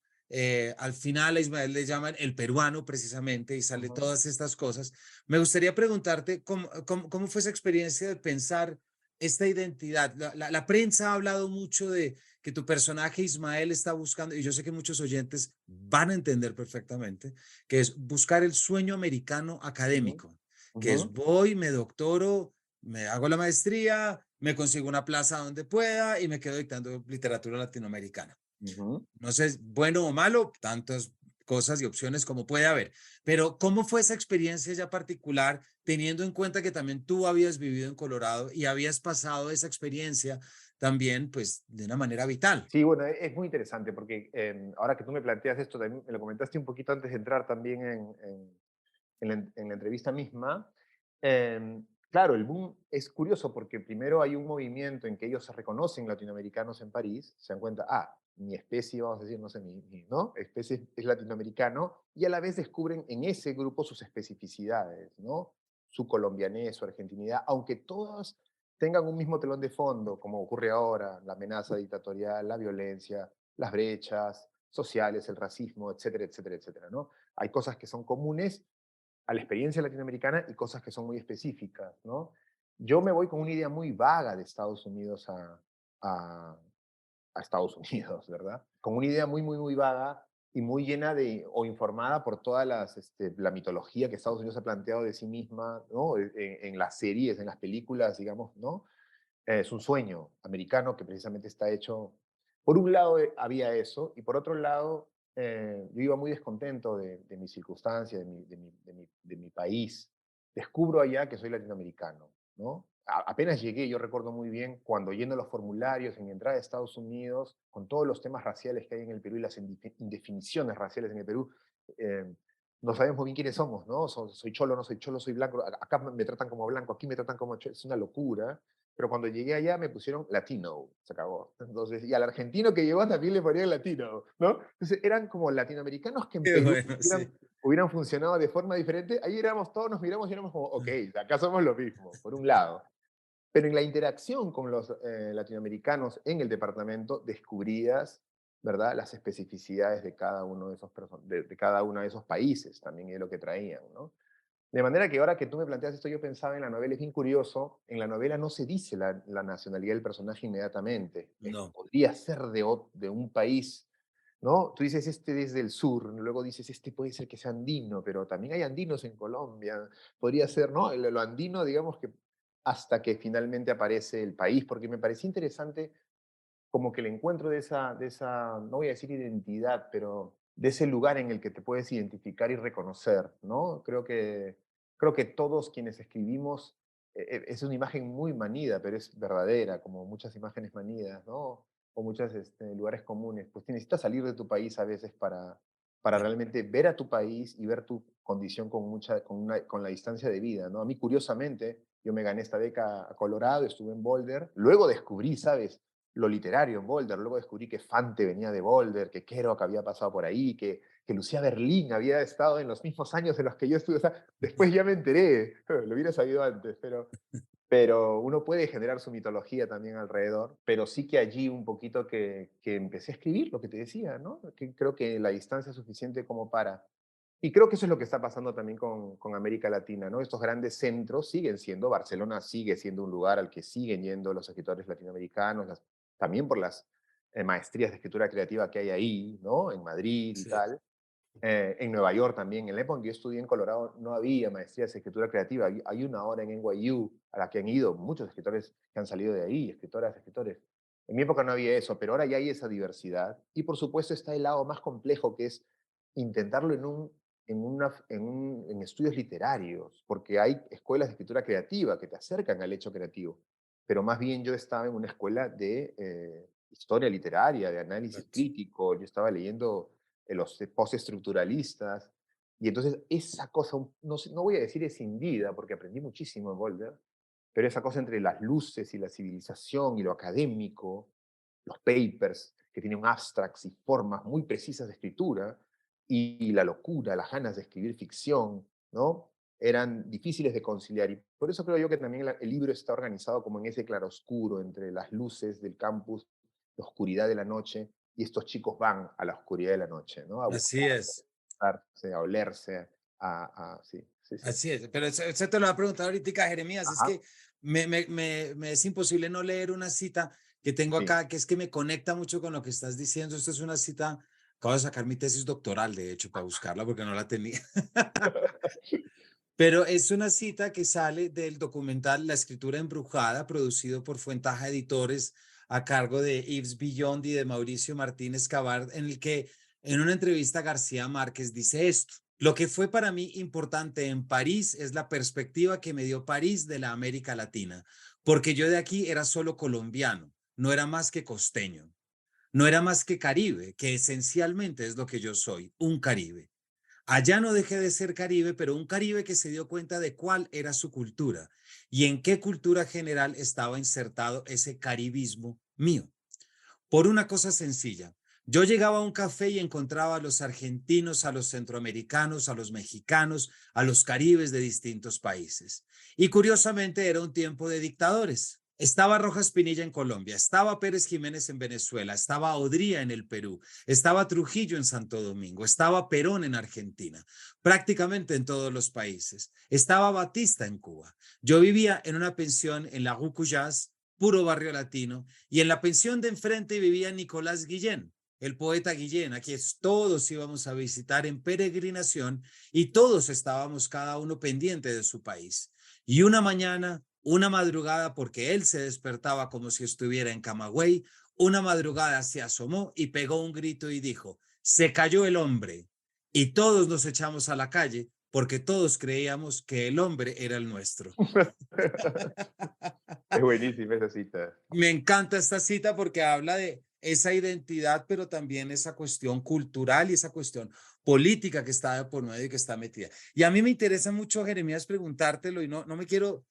A: al final a Ismael le llaman el peruano precisamente y sale
B: Ujú.
A: todas estas cosas. Me gustaría preguntarte cómo fue esa experiencia de pensar esta identidad. La prensa ha hablado mucho de que tu personaje Ismael está buscando, y yo sé que muchos oyentes van a entender perfectamente, que es buscar el sueño americano
B: Ujú,
A: académico, que
B: ujú,
A: es voy, me doctoro, me hago la maestría, me consigo una plaza donde pueda y me quedo dictando literatura latinoamericana.
B: ujú.
A: No sé, bueno o malo, tantas cosas y opciones como puede haber. Pero ¿cómo fue esa experiencia ya particular, teniendo en cuenta que también tú habías vivido en Colorado y habías pasado esa experiencia también, pues, de una manera vital?
B: Sí, bueno, es muy interesante porque ahora que tú me planteas esto, también me lo comentaste un poquito antes de entrar también en la entrevista misma. Claro, el boom es curioso porque primero hay un movimiento en que ellos se reconocen latinoamericanos en París, se dan cuenta, mi especie, vamos a decir, no sé, ¿no? Especie es latinoamericano, y a la vez descubren en ese grupo sus especificidades, ¿no? Su colombianés, su argentinidad, aunque todos tengan un mismo telón de fondo, como ocurre ahora, la amenaza dictatorial, la violencia, las brechas sociales, el racismo, etcétera, etcétera, etcétera, ¿no? Hay cosas que son comunes a la experiencia latinoamericana y cosas que son muy específicas, ¿no? Yo me voy con una idea muy vaga de Estados Unidos a, a Estados Unidos, ¿verdad? Con una idea muy, muy, muy vaga y muy llena de, o informada por toda la mitología que Estados Unidos ha planteado de sí misma, ¿no? En las series, en las películas, digamos, ¿no? Es un sueño americano que precisamente está hecho, por un lado había eso, y por otro lado yo iba muy descontento de mi circunstancia, de mi país. Descubro allá que soy latinoamericano, ¿no? Apenas llegué, yo recuerdo muy bien cuando lleno los formularios en mi entrada a Estados Unidos, con todos los temas raciales que hay en el Perú y las indefiniciones raciales en el Perú, eh, no sabemos muy bien quiénes somos, ¿no? Soy cholo, no soy cholo, soy blanco, acá me tratan como blanco, aquí me tratan como cholo, es una locura. Pero cuando llegué allá me pusieron latino, se acabó. Entonces, y al argentino que llegó también le ponían latino, ¿no? Entonces, eran como latinoamericanos que en
A: Qué
B: Perú
A: bueno, sí.
B: hubieran funcionado de forma diferente. Ahí éramos todos, nos miramos y éramos como, ok, acá somos lo mismo, por un lado. Pero en la interacción con los latinoamericanos en el departamento, descubrías, ¿verdad?, las especificidades de cada uno de esos, de cada uno de esos países también y de lo que traían, ¿no? De manera que ahora que tú me planteas esto, yo pensaba en la novela, es bien curioso, en la novela no se dice la nacionalidad del personaje inmediatamente.
A: No.
B: Podría ser de un país, ¿no? Tú dices este desde el sur, luego dices este puede ser que sea andino, pero también hay andinos en Colombia. Podría ser, ¿no? Lo andino, digamos que hasta que finalmente aparece el país, porque me parecía interesante como que el encuentro no voy a decir identidad, pero de ese lugar en el que te puedes identificar y reconocer, ¿no? Creo que todos quienes escribimos, es una imagen muy manida, pero es verdadera, como muchas imágenes manidas, ¿no? O muchos lugares comunes. Pues necesitas salir de tu país a veces para
A: Sí.
B: realmente ver a tu país y ver tu condición con la distancia de vida, ¿no? A mí, curiosamente, yo me gané esta beca a Colorado, estuve en Boulder, luego descubrí, ¿sabes?, lo literario en Boulder. Luego descubrí que Fante venía de Boulder, que Kerouac había pasado por ahí, que Lucía Berlín había estado en los mismos años en los que yo estuve. O sea, después ya me enteré, lo hubiera sabido antes, pero uno puede generar su mitología también alrededor, pero sí que allí un poquito que empecé a escribir lo que te decía, ¿no? Que creo que la distancia es suficiente como para... Y creo que eso es lo que está pasando también con América Latina, ¿no? Estos grandes centros siguen siendo, Barcelona sigue siendo un lugar al que siguen yendo los escritores latinoamericanos, también por las maestrías de escritura creativa que hay ahí, ¿no? En Madrid y
A: Sí.
B: tal. En Nueva York también. En la época en que yo estudié en Colorado no había maestrías de escritura creativa. Hay una ahora en NYU a la que han ido muchos escritores que han salido de ahí, escritoras, escritores. En mi época no había eso, pero ahora ya hay esa diversidad. Y por supuesto está el lado más complejo, que es intentarlo en estudios literarios, porque hay escuelas de escritura creativa que te acercan al hecho creativo. Pero más bien yo estaba en una escuela de historia literaria, de análisis
A: Exacto.
B: crítico. Yo estaba leyendo los postestructuralistas. Y entonces esa cosa, no voy a decir escindida, porque aprendí muchísimo en Boulder, pero esa cosa entre las luces y la civilización y lo académico, los papers que tienen abstracts y formas muy precisas de escritura, y la locura, las ganas de escribir ficción, ¿no? Eran difíciles de conciliar. Y por eso creo yo que también el libro está organizado como en ese claroscuro entre las luces del campus, la oscuridad de la noche, y estos chicos van a la oscuridad de la noche, ¿no? A
A: Así
B: buscarse,
A: es,
B: a olerse, sí, sí, sí.
A: así es. Pero eso te lo voy a preguntar ahorita, Jeremías, es
B: Ajá,
A: que me es imposible no leer una cita que tengo
B: sí.
A: acá, que es que me conecta mucho con lo que estás diciendo. Esto es una cita, acabo de sacar mi tesis doctoral, de hecho, para buscarla porque no la tenía. Pero es una cita que sale del documental La escritura embrujada, producido por Fuentaja Editores, a cargo de Yves Billond y de Mauricio Martínez Cabard, en el que en una entrevista García Márquez dice esto: lo que fue para mí importante en París es la perspectiva que me dio París de la América Latina, porque yo de aquí era solo colombiano, no era más que costeño, no era más que caribe, que esencialmente es lo que yo soy, un caribe. Allá no dejé de ser Caribe, pero un Caribe que se dio cuenta de cuál era su cultura y en qué cultura general estaba insertado ese caribismo mío. Por una cosa sencilla, yo llegaba a un café y encontraba a los argentinos, a los centroamericanos, a los mexicanos, a los caribes de distintos países. Y curiosamente era un tiempo de dictadores. Estaba Rojas Pinilla en Colombia, estaba Pérez Jiménez en Venezuela, estaba Odría en el Perú, estaba Trujillo en Santo Domingo, estaba Perón en Argentina, prácticamente en todos los países. Estaba Batista en Cuba. Yo vivía en una pensión en la Rue Cuyas, puro barrio latino, y en la pensión de enfrente vivía Nicolás Guillén, el poeta Guillén, a quien todos íbamos a visitar en peregrinación y todos estábamos cada uno pendiente de su país. Y una mañana, una madrugada, porque él se despertaba como si estuviera en Camagüey, una madrugada se asomó y pegó un grito y dijo: se cayó el hombre. Y todos nos echamos a la calle porque todos creíamos que el hombre era el nuestro.
B: Es buenísima esa cita.
A: Me encanta esta cita porque habla de esa identidad, pero también esa cuestión cultural y esa cuestión política que está de por medio y que está metida. Y a mí me interesa mucho, Jeremías, preguntártelo, y no me quiero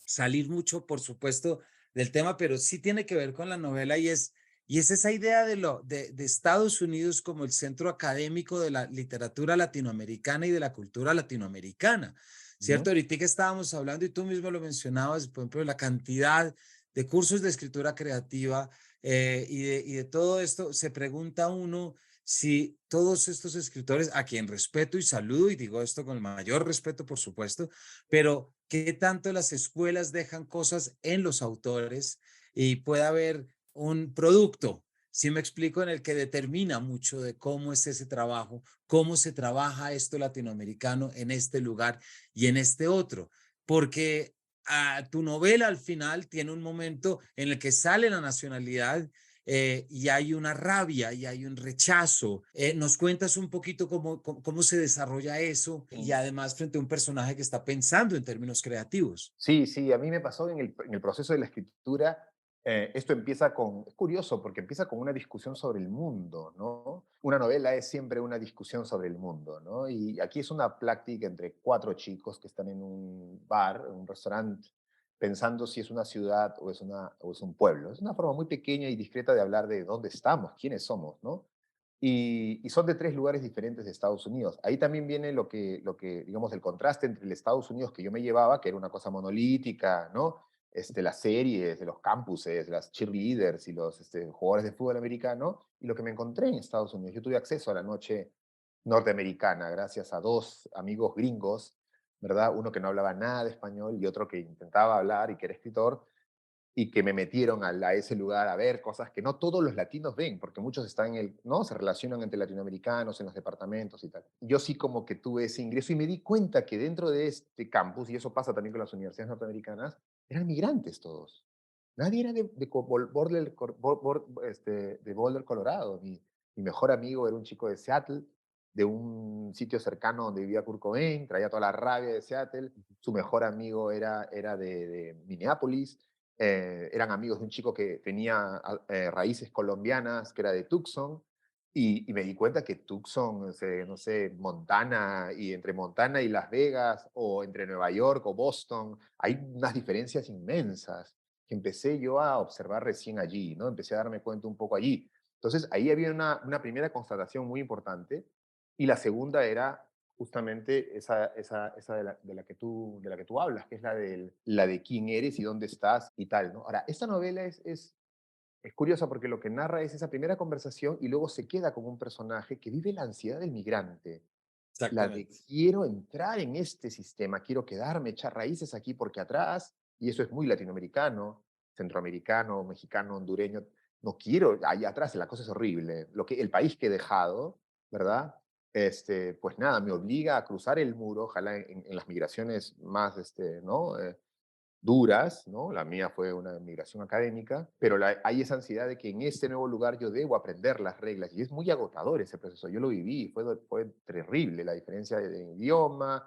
A: salir mucho, por supuesto, del tema, pero sí tiene que ver con la novela, y es esa idea de Estados Unidos como el centro académico de la literatura latinoamericana y de la cultura latinoamericana, ¿cierto?
B: Ujú.
A: Ahorita que estábamos hablando, y tú mismo lo mencionabas, por ejemplo, la cantidad de cursos de escritura creativa, y de todo esto, se pregunta uno si todos estos escritores, a quien respeto y saludo, y digo esto con el mayor respeto, por supuesto, pero qué tanto las escuelas dejan cosas en los autores y puede haber un producto, si me explico, en el que determina mucho de cómo es ese trabajo, cómo se trabaja esto latinoamericano en este lugar y en este otro, porque tu novela al final tiene un momento en el que sale la nacionalidad, y hay una rabia y hay un rechazo. ¿Nos cuentas un poquito cómo se desarrolla eso y además frente a un personaje que está pensando en términos creativos?
B: Sí, sí, a mí me pasó en el proceso de la escritura. Esto empieza es curioso porque empieza con una discusión sobre el mundo, ¿no? Una novela es siempre una discusión sobre el mundo, ¿no? Y aquí es una plática entre cuatro chicos que están en un bar, en un restaurante, pensando si es una ciudad o es un pueblo. Es una forma muy pequeña y discreta de hablar de dónde estamos, quiénes somos, ¿no? Y son de tres lugares diferentes de Estados Unidos. Ahí también viene digamos, el contraste entre el Estados Unidos que yo me llevaba, que era una cosa monolítica, ¿no? Las series, de los campuses, las cheerleaders y los jugadores de fútbol americano, y lo que me encontré en Estados Unidos. Yo tuve acceso a la noche norteamericana gracias a dos amigos gringos, ¿verdad? Uno que no hablaba nada de español y otro que intentaba hablar y que era escritor, y que me metieron a ese lugar a ver cosas que no todos los latinos ven, porque muchos están ¿no? Se relacionan entre latinoamericanos en los departamentos y tal. Yo sí como que tuve ese ingreso y me di cuenta que dentro de este campus, y eso pasa también con las universidades norteamericanas, eran migrantes todos. Nadie era de Boulder, Colorado. Mi mejor amigo era un chico de Seattle, de un sitio cercano donde vivía Kurt Cobain, traía toda la rabia de Seattle. Su mejor amigo era de Minneapolis. Eran amigos de un chico que tenía raíces colombianas, que era de Tucson. Y me di cuenta que Tucson, no sé, Montana, y entre Montana y Las Vegas, o entre Nueva York o Boston, hay unas diferencias inmensas que empecé yo a observar recién allí, ¿no? Empecé a darme cuenta un poco allí. Entonces, ahí había una primera constatación muy importante, y la segunda era justamente esa de la que tú hablas, que es la de quién eres y dónde estás y tal, ¿no? Ahora, esta novela es curiosa porque lo que narra es esa primera conversación y luego se queda como un personaje que vive la ansiedad del migrante, la de
A: Exactamente.
B: quiero entrar en este sistema, quiero quedarme, echar raíces aquí porque atrás, y eso es muy latinoamericano, centroamericano, mexicano, hondureño, no quiero, ahí atrás la cosa es horrible, el país que he dejado, ¿verdad? Pues nada, me obliga a cruzar el muro, ojalá en las migraciones más, ¿no? Duras, ¿no? La mía fue una migración académica, pero hay esa ansiedad de que en este nuevo lugar yo debo aprender las reglas y es muy agotador ese proceso. Yo lo viví, fue terrible la diferencia de idioma,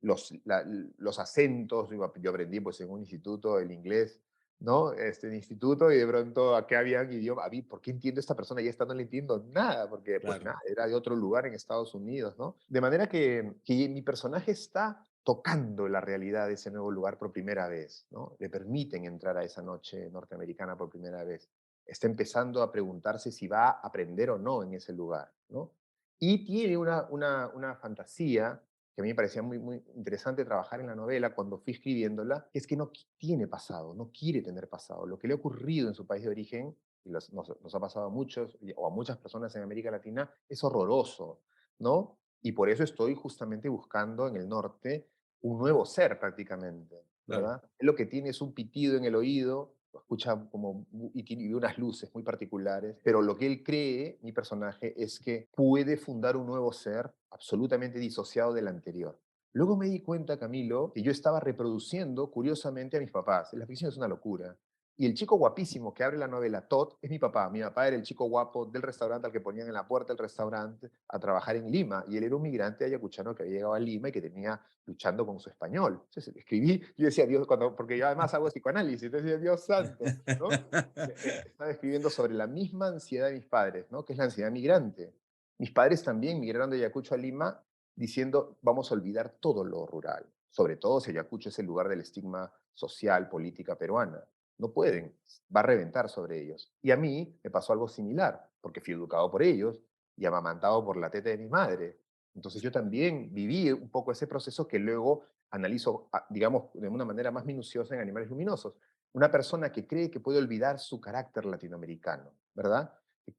B: los acentos. Yo aprendí pues en un instituto el inglés, ¿no? En instituto y de pronto acá había un idioma, ¿por qué entiendo a esta persona? Y esta no le entiendo nada, porque pues
A: Claro.
B: nada, era de otro lugar en Estados Unidos, ¿no? De manera que mi personaje está tocando la realidad de ese nuevo lugar por primera vez, ¿no? Le permiten entrar a esa noche norteamericana por primera vez. Está empezando a preguntarse si va a aprender o no en ese lugar, ¿no? Y tiene una fantasía que a mí me parecía muy, muy interesante trabajar en la novela cuando fui escribiéndola, que es que no tiene pasado, no quiere tener pasado. Lo que le ha ocurrido en su país de origen, y nos ha pasado a muchos o a muchas personas en América Latina, es horroroso, ¿no? Y por eso estoy justamente buscando en el norte un nuevo ser prácticamente,
A: Claro.
B: ¿verdad? Él lo que tiene es un pitido en el oído, lo escucha como, y unas luces muy particulares, pero lo que él cree, mi personaje, es que puede fundar un nuevo ser absolutamente disociado del anterior. Luego me di cuenta, Camilo, que yo estaba reproduciendo curiosamente a mis papás. La ficción es una locura. Y el chico guapísimo que abre la novela, Todd, es mi papá. Mi papá era el chico guapo del restaurante al que ponían en la puerta del restaurante a trabajar en Lima. Y él era un migrante ayacuchano que había llegado a Lima y que tenía luchando con su español. Entonces escribí, yo decía, Dios, porque yo además hago psicoanálisis, entonces decía, Dios santo, ¿no? Estaba escribiendo sobre la misma ansiedad de mis padres, ¿no? Que es la ansiedad migrante. Mis padres también migraron de Ayacucho a Lima diciendo, vamos a olvidar todo lo rural, sobre todo si Ayacucho es el lugar del estigma social, política peruana. No pueden, va a reventar sobre ellos. Y a mí me pasó algo similar, porque fui educado por ellos y amamantado por la teta de mi madre. Entonces yo también viví un poco ese proceso que luego analizo, digamos, de una manera más minuciosa en Animales Luminosos. Una persona que cree que puede olvidar su carácter latinoamericano, ¿verdad?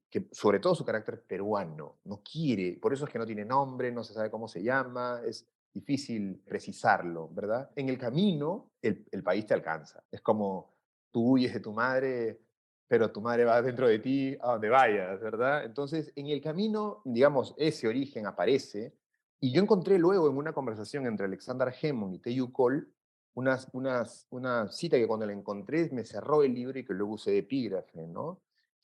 B: Que sobre todo su carácter peruano, no quiere, por eso es que no tiene nombre, no se sabe cómo se llama, es difícil precisarlo, ¿verdad? En el camino, el país te alcanza. Es como tú huyes de tu madre, pero tu madre va dentro de ti a donde vayas, ¿verdad? Entonces, en el camino, digamos, ese origen aparece, y yo encontré luego en una conversación entre Alexander Hammond y Teyu Cole una cita que cuando la encontré me cerró el libro y que luego usé de epígrafe, ¿no?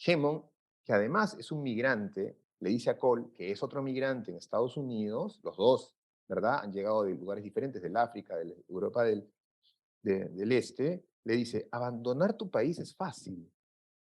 B: Hammond, que además es un migrante, le dice a Cole que es otro migrante en Estados Unidos, los dos, ¿verdad? Han llegado de lugares diferentes, del África, de Europa del Este, le dice, abandonar tu país es fácil,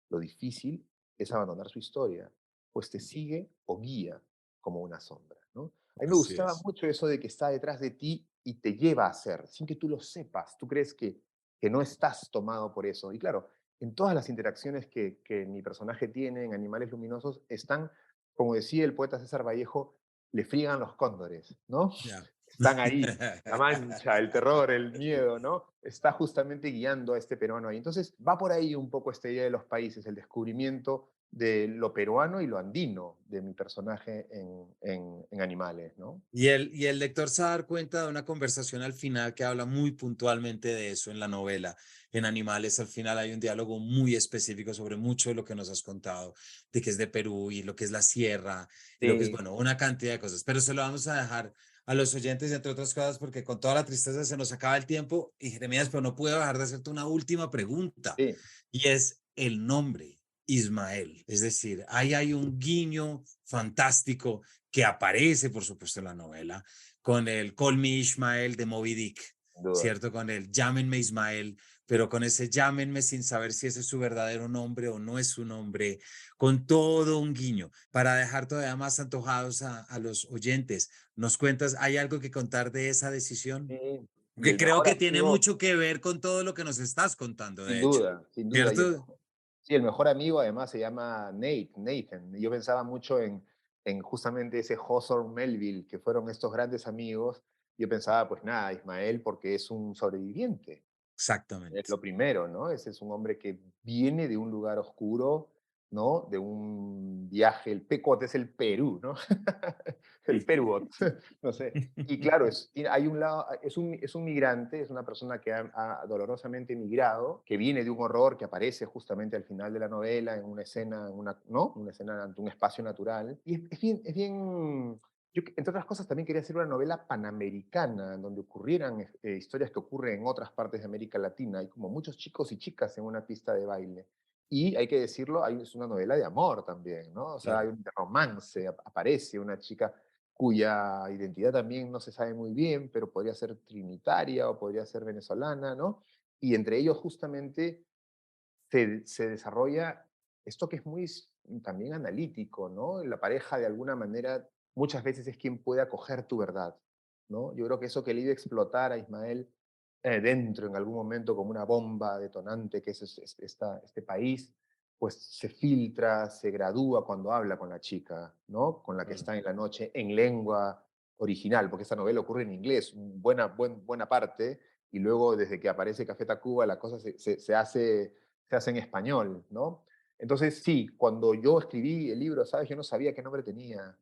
B: lo difícil es abandonar su historia, pues te sigue o guía como una sombra, ¿no? A mí me
A: Así
B: gustaba
A: es.
B: mucho eso de que está detrás de ti y te lleva a hacer, sin que tú lo sepas. Tú crees que no estás tomado por eso. Y claro, en todas las interacciones que mi personaje tiene en Animales Luminosos están, como decía el poeta César Vallejo, le friegan los cóndores, ¿no?
A: Ya.
B: Están ahí, la mancha, el terror, el miedo, ¿no? Está justamente guiando a este peruano ahí. Entonces, va por ahí un poco esta idea de los países, el descubrimiento de lo peruano y lo andino de mi personaje en Animales, ¿no?
A: Y el lector se va a dar cuenta de una conversación al final que habla muy puntualmente de eso en la novela. En Animales, al final hay un diálogo muy específico sobre mucho de lo que nos has contado, de que es de Perú y lo que es la sierra y lo que es,
B: Sí,
A: bueno, una cantidad de cosas. Pero se lo vamos a dejar a los oyentes, entre otras cosas, porque con toda la tristeza se nos acaba el tiempo. Y Jeremías, pero no puedo dejar de hacerte una última pregunta,
B: sí,
A: y es el nombre. Ismael, es decir, ahí hay un guiño fantástico que aparece, por supuesto, en la novela, con el Call Me Ismael de Moby Dick,
B: sin duda.
A: ¿cierto? Con el Llámenme Ismael, pero con ese llámenme sin saber si ese es su verdadero nombre o no es su nombre, con todo un guiño, para dejar todavía más antojados a los oyentes. ¿Nos cuentas, hay algo que contar de esa decisión?
B: Sí, y
A: Que
B: el
A: creo
B: mejor
A: que tiene
B: amigo,
A: mucho que ver con todo lo que nos estás contando,
B: sin
A: de hecho,
B: duda, sin duda.
A: ¿cierto?
B: Sí, el mejor amigo además se llama Nathan. Y yo pensaba mucho en justamente ese Hawthorne Melville, que fueron estos grandes amigos. Yo pensaba, pues nada, Ismael, porque es un sobreviviente. Es
A: Exactamente.
B: lo primero, ¿no? Ese es un hombre que viene de un lugar oscuro, ¿no? De un viaje, el Pecote es el Perú, ¿no? El Peruot, no sé. Y claro, hay un lado, es un migrante, es una persona que ha dolorosamente emigrado, que viene de un horror que aparece justamente al final de la novela, en una escena, ¿no? Una escena ante un espacio natural. Y es bien, yo, entre otras cosas, también quería hacer una novela panamericana, en donde ocurrieran historias que ocurren en otras partes de América Latina. Hay como muchos chicos y chicas en una pista de baile. Y hay que decirlo, es una novela de amor también, ¿no? O sea, hay
A: Claro.
B: un romance, aparece una chica cuya identidad también no se sabe muy bien, pero podría ser trinitaria o podría ser venezolana, ¿no? Y entre ellos justamente se desarrolla esto que es muy también analítico, ¿no? La pareja de alguna manera muchas veces es quien puede acoger tu verdad, ¿no? Yo creo que eso que le iba a explotar a Ismael dentro en algún momento como una bomba detonante que este país, pues se filtra, se gradúa cuando habla con la chica, ¿no? Con la que
A: Claro.
B: está en la noche en lengua original, porque esta novela ocurre en inglés, buena parte, y luego desde que aparece Café Tacuba la cosa se hace en español, ¿no? Entonces, sí, cuando yo escribí el libro, ¿sabes? Yo no sabía qué nombre tenía.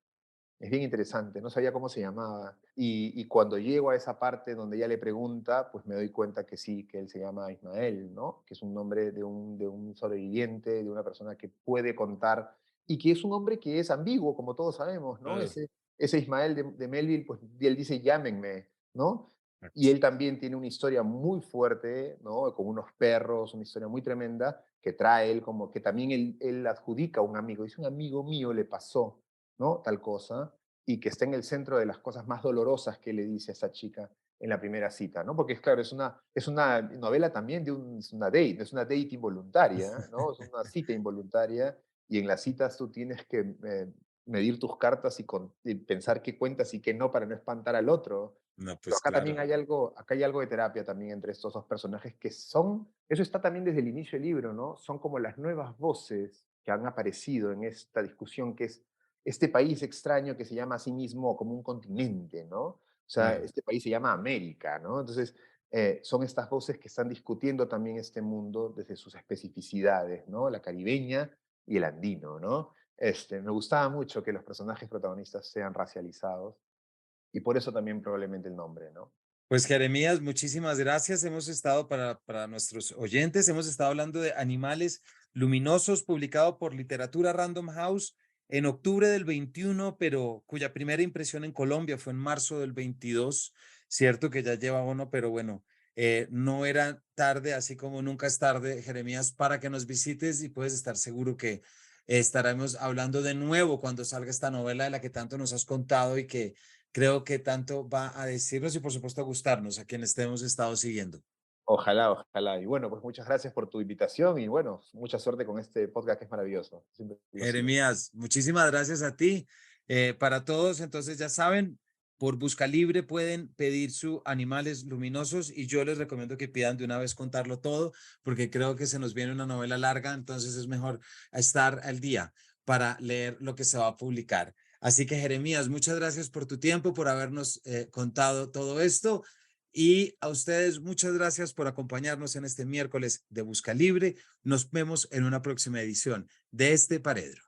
B: Es bien interesante, no sabía cómo se llamaba. Y cuando llego a esa parte donde ella le pregunta, pues me doy cuenta que sí, que él se llama Ismael, ¿no? Que es un nombre de un sobreviviente, de una persona que puede contar y que es un hombre que es ambiguo, como todos sabemos, ¿no?
A: Claro.
B: Ese Ismael de Melville, pues él dice llámenme, ¿no? Y
A: Exacto.
B: él también tiene una historia muy fuerte, ¿no? Con unos perros, una historia muy tremenda que trae él como que también él adjudica a un amigo. Dice, un amigo mío le pasó, ¿no? Tal cosa, y que está en el centro de las cosas más dolorosas que le dice a esa chica en la primera cita, ¿no? Porque, claro, es una novela también es una date involuntaria, ¿no? Es una cita involuntaria, y en las citas tú tienes que medir tus cartas y pensar qué cuentas y qué no para no espantar al otro.
A: No,
B: Pero
A: pues claro.
B: acá hay algo de terapia también entre estos dos personajes eso está también desde el inicio del libro, ¿no? Son como las nuevas voces que han aparecido en esta discusión que es este país extraño que se llama a sí mismo como un continente, ¿no? O sea,
A: Claro.
B: este país se llama América, ¿no? Entonces, son estas voces que están discutiendo también este mundo desde sus especificidades, ¿no? La caribeña y el andino, ¿no? Me gustaba mucho que los personajes protagonistas sean racializados y por eso también probablemente el nombre, ¿no?
A: Pues Jeremías, muchísimas gracias. Hemos estado para nuestros oyentes, hemos estado hablando de Animales Luminosos, publicado por Literatura Random House en octubre del 21, pero cuya primera impresión en Colombia fue en marzo del 22. Cierto que ya lleva uno, pero bueno, no era tarde, así como nunca es tarde, Jeremías, para que nos visites, y puedes estar seguro que estaremos hablando de nuevo cuando salga esta novela de la que tanto nos has contado y que creo que tanto va a decirnos y por supuesto a gustarnos a quienes te hemos estado siguiendo.
B: Ojalá, ojalá. Y bueno, pues muchas gracias por tu invitación y bueno, mucha suerte con este podcast que es maravilloso. Siempre lo sigo.
A: Jeremías, muchísimas gracias a ti. Para todos, entonces ya saben, por Busca Libre pueden pedir su Animales Luminosos, y yo les recomiendo que pidan de una vez contarlo todo, porque creo que se nos viene una novela larga, entonces es mejor estar al día para leer lo que se va a publicar. Así que Jeremías, muchas gracias por tu tiempo, por habernos contado todo esto, Y a ustedes, muchas gracias por acompañarnos en este miércoles de Busca Libre. Nos vemos en una próxima edición de este Paredro.